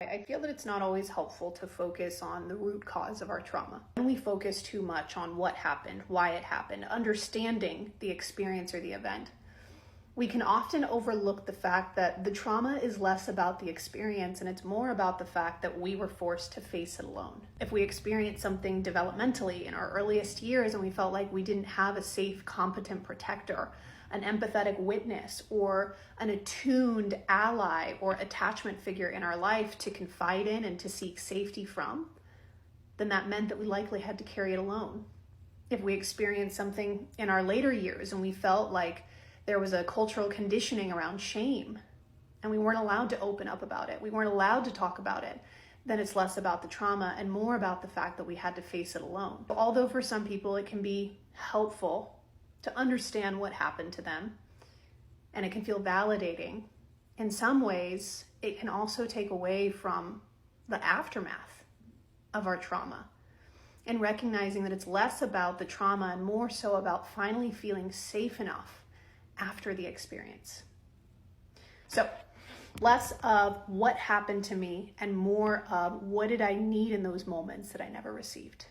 I feel that it's not always helpful to focus on the root cause of our trauma. When we focus too much on what happened, why it happened, understanding the experience or the event, we can often overlook the fact that the trauma is less about the experience and it's more about the fact that we were forced to face it alone. If we experienced something developmentally in our earliest years and we felt like we didn't have a safe, competent protector, an empathetic witness, or an attuned ally or attachment figure in our life to confide in and to seek safety from, then that meant that we likely had to carry it alone. If we experienced something in our later years and we felt like there was a cultural conditioning around shame and we weren't allowed to open up about it, we weren't allowed to talk about it, then it's less about the trauma and more about the fact that we had to face it alone. Although for some people it can be helpful to understand what happened to them, and it can feel validating, in some ways, it can also take away from the aftermath of our trauma and recognizing that it's less about the trauma and more so about finally feeling safe enough after the experience. So less of what happened to me and more of what did I need in those moments that I never received.